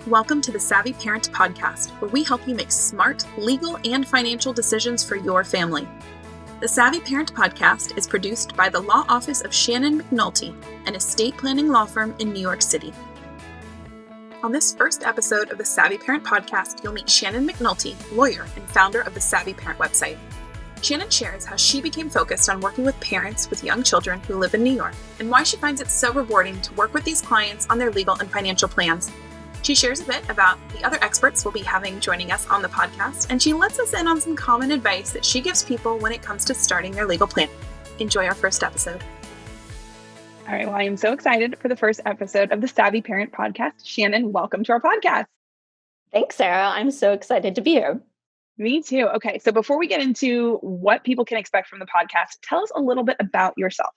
Welcome to the Savvy Parent Podcast, where we help you make smart, legal, and financial decisions for your family. The Savvy Parent Podcast is produced by the Law Office of Shannon McNulty, an estate planning law firm in New York City. On this first episode of the Savvy Parent Podcast, you'll meet Shannon McNulty, lawyer and founder of the Savvy Parent website. Shannon shares how she became focused on working with parents with young children who live in New York, and why she finds it so rewarding to work with these clients on their legal and financial plans. She shares a bit about the other experts we'll be having joining us on the podcast, and she lets us in on some common advice that she gives people when it comes to starting their legal plan. Enjoy our first episode. All right. Well, I am so excited for the first episode of the Savvy Parent Podcast. Shannon, welcome to our podcast. Thanks, Sarah. I'm so excited to be here. Me too. Okay. So before we get into what people can expect from the podcast, tell us a little bit about yourself.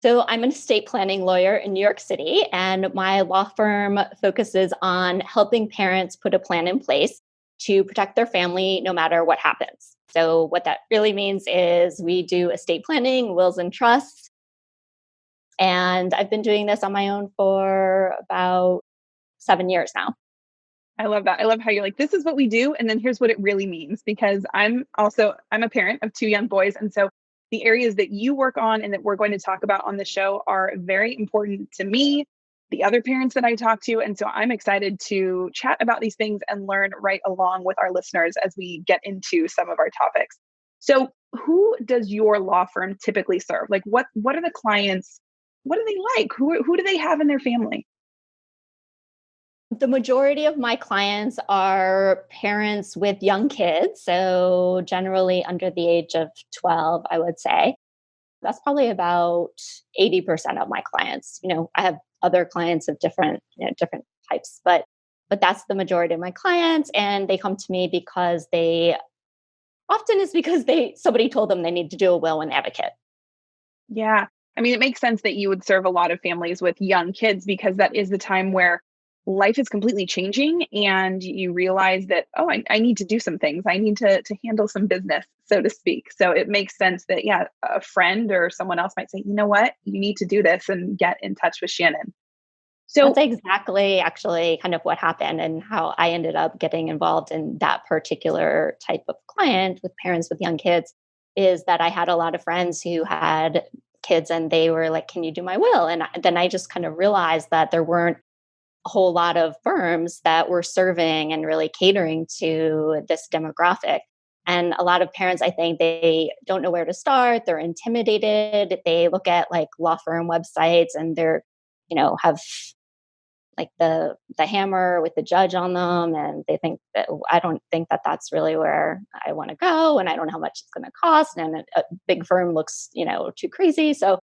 So I'm an estate planning lawyer in New York City, and my law firm focuses on helping parents put a plan in place to protect their family no matter what happens. So what that really means is we do estate planning, wills and trusts. And I've been doing this on my own for about 7 years now. I love that. I love how you're like, this is what we do. And then here's what it really means, because I'm a parent of 2 young boys. And so the areas that you work on and that we're going to talk about on the show are very important to me, the other parents that I talk to. And so I'm excited to chat about these things and learn right along with our listeners as we get into some of our topics. So who does your law firm typically serve? Like what are the clients? What do they like? Who do they have in their family? The majority of my clients are parents with young kids, so generally under the age of 12, I would say. That's probably about 80% of my clients. I have other clients of different types, but that's the majority of my clients, and they come to me because somebody told them they need to do a will when they have a kid. Yeah. I mean, it makes sense that you would serve a lot of families with young kids, because that is the time where life is completely changing and you realize that, I need to do some things. I need to handle some business, so to speak. So it makes sense that, a friend or someone else might say, you know what, you need to do this, and get in touch with Shannon. So that's exactly actually kind of what happened and how I ended up getting involved in that particular type of client with parents with young kids, is that I had a lot of friends who had kids and they were like, can you do my will? And then I just kind of realized that there weren't a whole lot of firms that were serving and really catering to this demographic. And a lot of parents, I think, they don't know where to start. They're intimidated. They look at like law firm websites and they're, have like the hammer with the judge on them. And they think that I don't think that that's really where I want to go. And I don't know how much it's going to cost. And a big firm looks, too crazy. So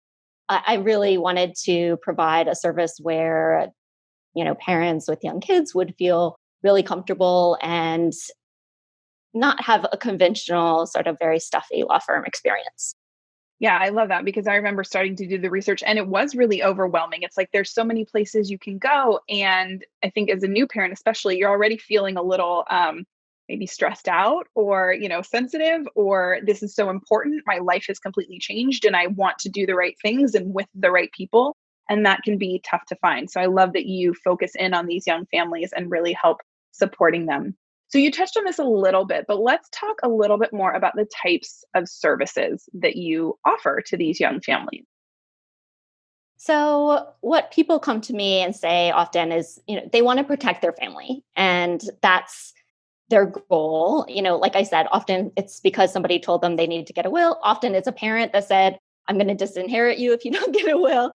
I really wanted to provide a service where parents with young kids would feel really comfortable and not have a conventional sort of very stuffy law firm experience. Yeah, I love that, because I remember starting to do the research and it was really overwhelming. It's like there's so many places you can go. And I think as a new parent, especially, you're already feeling a little maybe stressed out or, sensitive, or this is so important. My life has completely changed and I want to do the right things and with the right people. And that can be tough to find. So I love that you focus in on these young families and really help supporting them. So you touched on this a little bit, but let's talk a little bit more about the types of services that you offer to these young families. So what people come to me and say often is, they want to protect their family, and that's their goal. Like I said, often it's because somebody told them they needed to get a will. Often it's a parent that said, I'm going to disinherit you if you don't get a will.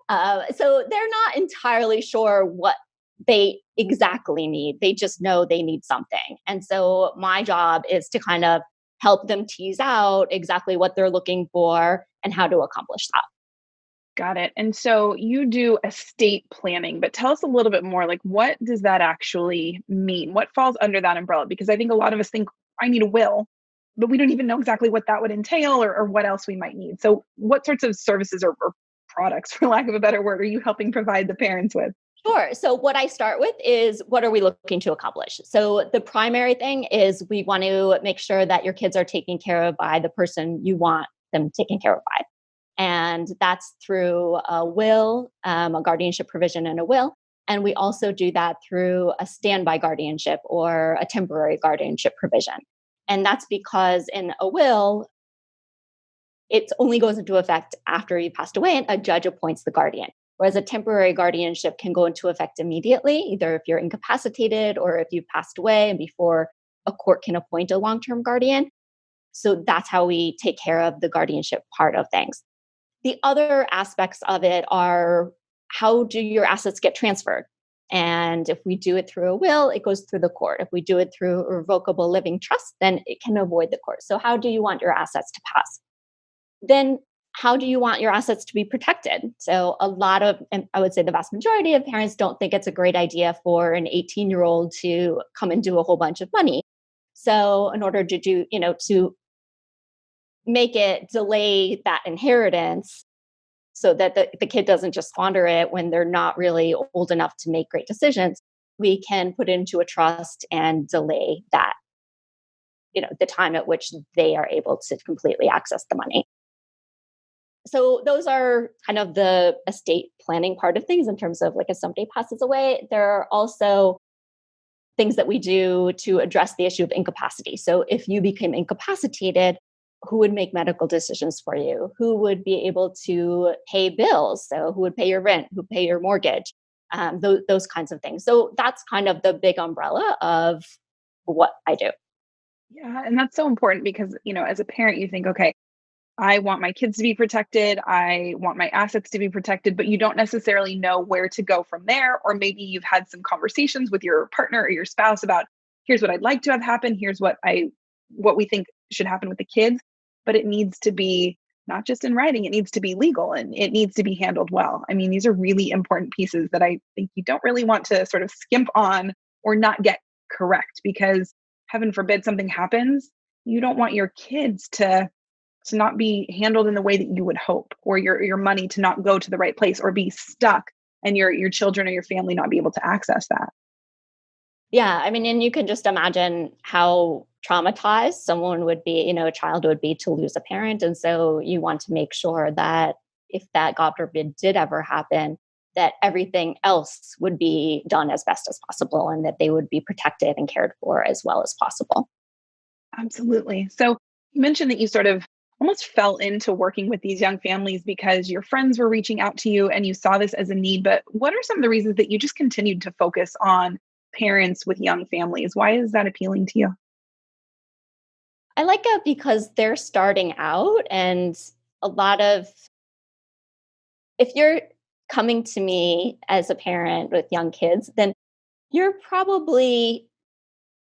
So they're not entirely sure what they exactly need. They just know they need something. And so my job is to kind of help them tease out exactly what they're looking for and how to accomplish that. Got it. And so you do estate planning, but tell us a little bit more, like, what does that actually mean? What falls under that umbrella? Because I think a lot of us think, I need a will, but we don't even know exactly what that would entail or what else we might need. So what sorts of services or products, for lack of a better word, are you helping provide the parents with? Sure. So what I start with is, what are we looking to accomplish? So the primary thing is we want to make sure that your kids are taken care of by the person you want them taken care of by. And that's through a will, a guardianship provision in a will. And we also do that through a standby guardianship or a temporary guardianship provision. And that's because in a will, it only goes into effect after you passed away and a judge appoints the guardian. Whereas a temporary guardianship can go into effect immediately, either if you're incapacitated or if you've passed away and before a court can appoint a long-term guardian. So that's how we take care of the guardianship part of things. The other aspects of it are, how do your assets get transferred? And if we do it through a will, it goes through the court. If we do it through a revocable living trust, then it can avoid the court. So how do you want your assets to pass? Then how do you want your assets to be protected? So a lot of, and I would say the vast majority of parents don't think it's a great idea for an 18-year-old to come and do a whole bunch of money. So in order to do, to make it delay that inheritance so that the kid doesn't just squander it when they're not really old enough to make great decisions, we can put into a trust and delay that, the time at which they are able to completely access the money. So those are kind of the estate planning part of things in terms of, like, if somebody passes away. There are also things that we do to address the issue of incapacity. So if you became incapacitated, who would make medical decisions for you? Who would be able to pay bills? So who would pay your rent? Who would pay your mortgage? Those kinds of things. So that's kind of the big umbrella of what I do. Yeah. And that's so important because, as a parent, you think, okay, I want my kids to be protected. I want my assets to be protected, but you don't necessarily know where to go from there. Or maybe you've had some conversations with your partner or your spouse about, here's what I'd like to have happen. Here's what we think should happen with the kids, but it needs to be not just in writing, it needs to be legal and it needs to be handled well. I mean, these are really important pieces that I think you don't really want to sort of skimp on or not get correct, because heaven forbid something happens. You don't want your kids to not be handled in the way that you would hope, or your money to not go to the right place or be stuck and your children or your family not be able to access that. Yeah. I mean, and you can just imagine how traumatized someone would be, a child would be to lose a parent. And so you want to make sure that if that, God forbid, did ever happen, that everything else would be done as best as possible and that they would be protected and cared for as well as possible. Absolutely. So you mentioned that you sort of almost fell into working with these young families because your friends were reaching out to you and you saw this as a need. But what are some of the reasons that you just continued to focus on parents with young families? Why is that appealing to you? I like it because they're starting out, and if you're coming to me as a parent with young kids, then you're probably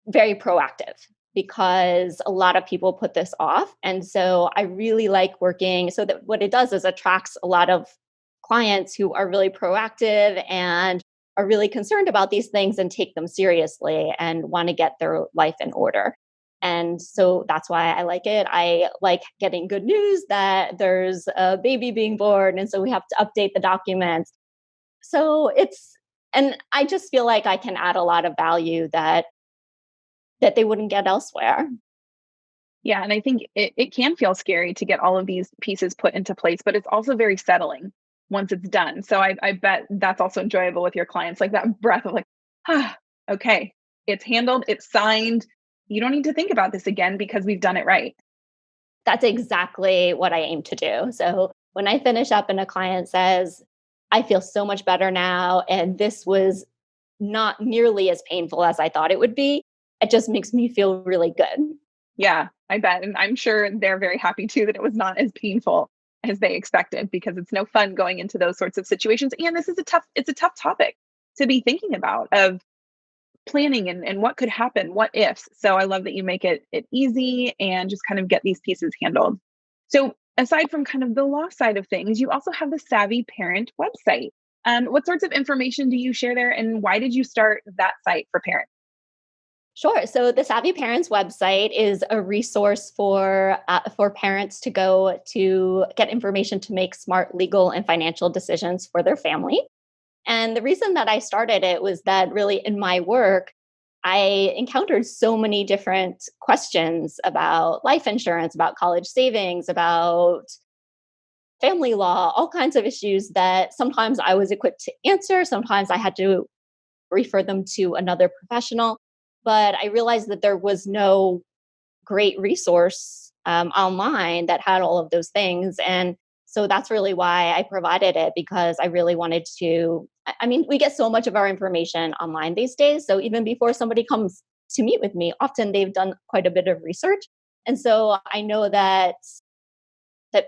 very proactive, because a lot of people put this off. And so I really like working so that what it does is attracts a lot of clients who are really proactive and are really concerned about these things and take them seriously and want to get their life in order. And so that's why I like it. I like getting good news that there's a baby being born. And so we have to update the documents. So and I just feel like I can add a lot of value that they wouldn't get elsewhere. Yeah. And I think it can feel scary to get all of these pieces put into place, but it's also very settling once it's done. So I bet that's also enjoyable with your clients, like that breath of like, okay, it's handled, it's signed. You don't need to think about this again because we've done it right. That's exactly what I aim to do. So when I finish up and a client says, I feel so much better now, and this was not nearly as painful as I thought it would be, it just makes me feel really good. Yeah, I bet. And I'm sure they're very happy too that it was not as painful as they expected, because it's no fun going into those sorts of situations. And this is it's a tough topic to be thinking about, of planning and what could happen, what ifs. So I love that you make it easy and just kind of get these pieces handled. So aside from kind of the law side of things, you also have the Savvy Parent website. What sorts of information do you share there, and why did you start that site for parents? Sure. So the Savvy Parents website is a resource for parents to go to get information to make smart legal and financial decisions for their family. And the reason that I started it was that really in my work, I encountered so many different questions about life insurance, about college savings, about family law, all kinds of issues that sometimes I was equipped to answer. Sometimes I had to refer them to another professional. But I realized that there was no great resource online that had all of those things. And so that's really why I provided it, because I really wanted to. I mean, we get so much of our information online these days. So even before somebody comes to meet with me, often they've done quite a bit of research. And so I know that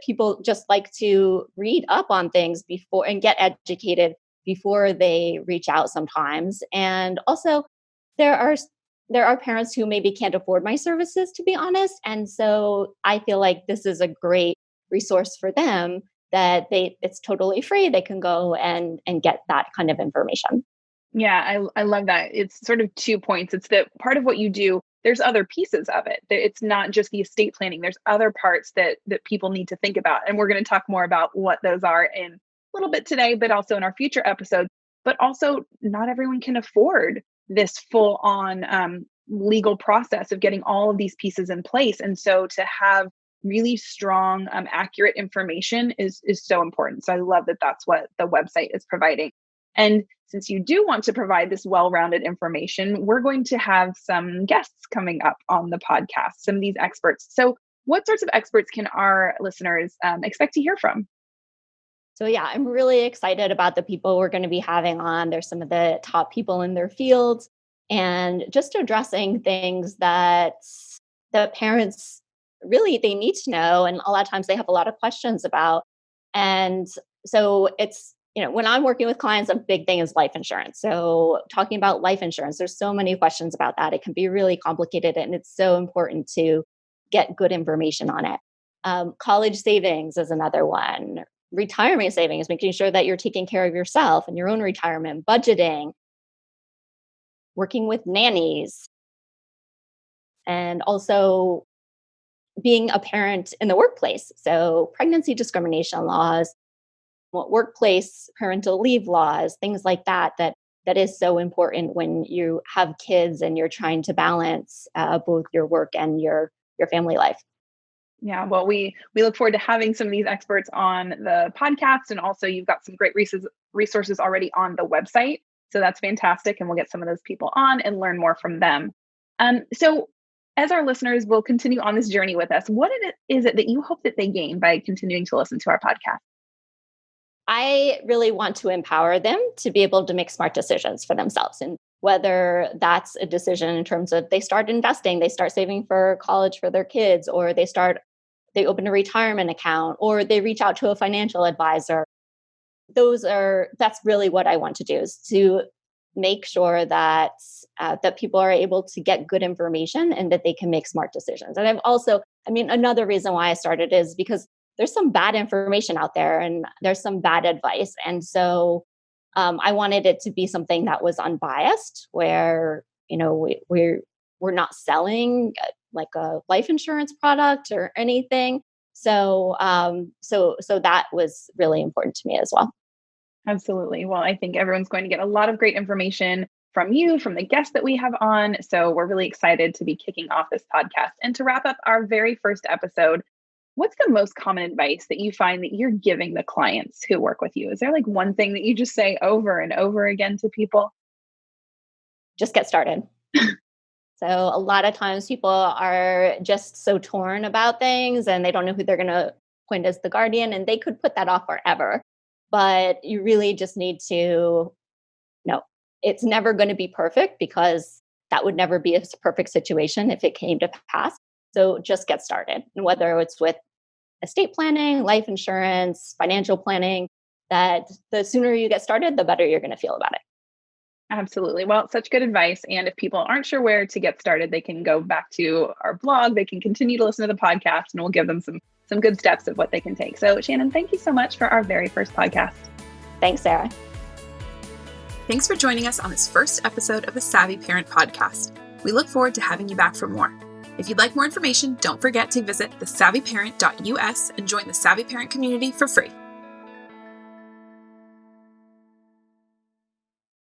people just like to read up on things before and get educated before they reach out sometimes. And also there are parents who maybe can't afford my services, to be honest. And so I feel like this is a great resource for them, that it's totally free. They can go and get that kind of information. Yeah, I love that. It's sort of 2 points. It's that part of what you do, there's other pieces of it. It's not just the estate planning. There's other parts that people need to think about. And we're going to talk more about what those are in a little bit today, but also in our future episodes. But also, not everyone can afford this full on legal process of getting all of these pieces in place. And so to have really strong, accurate information is so important. So I love that that's what the website is providing. And since you do want to provide this well-rounded information, we're going to have some guests coming up on the podcast, some of these experts. So what sorts of experts can our listeners expect to hear from? So yeah, I'm really excited about the people we're going to be having on. There's some of the top people in their fields, and just addressing things that the parents really, they need to know. And a lot of times they have a lot of questions about. And so it's, when I'm working with clients, a big thing is life insurance. So talking about life insurance, there's so many questions about that. It can be really complicated, and it's so important to get good information on it. College savings is another one. Retirement savings, making sure that you're taking care of yourself and your own retirement, budgeting, working with nannies, and also being a parent in the workplace. So pregnancy discrimination laws, workplace parental leave laws, things like that is so important when you have kids and you're trying to balance both your work and your family life. Yeah, well, we look forward to having some of these experts on the podcast, and also you've got some great resources already on the website. So that's fantastic, and we'll get some of those people on and learn more from them. So as our listeners will continue on this journey with us, what is it that you hope that they gain by continuing to listen to our podcast? I really want to empower them to be able to make smart decisions for themselves. And whether that's a decision in terms of they start investing, they start saving for college for their kids, or they open a retirement account, or they reach out to a financial advisor. That's really what I want to do, is to make sure that people are able to get good information and that they can make smart decisions. And another reason why I started is because there's some bad information out there and there's some bad advice. And so I wanted it to be something that was unbiased, where, we're not selling like a life insurance product or anything. So that was really important to me as well. Absolutely. Well, I think everyone's going to get a lot of great information from you, from the guests that we have on. So we're really excited to be kicking off this podcast. And to wrap up our very first episode, what's the most common advice that you find that you're giving the clients who work with you? Is there like one thing that you just say over and over again to people? Just get started. So a lot of times people are just so torn about things and they don't know who they're going to appoint as the guardian, and they could put that off forever. But you really just need to know it's never going to be perfect, because that would never be a perfect situation if it came to pass. So just get started. And whether it's with estate planning, life insurance, financial planning, that the sooner you get started, the better you're going to feel about it. Absolutely. Well, such good advice. And if people aren't sure where to get started, they can go back to our blog. They can continue to listen to the podcast, and we'll give them some good steps of what they can take. So Shannon, thank you so much for our very first podcast. Thanks, Sarah. Thanks for joining us on this first episode of the Savvy Parent Podcast. We look forward to having you back for more. If you'd like more information, don't forget to visit thesavvyparent.us and join the Savvy Parent community for free.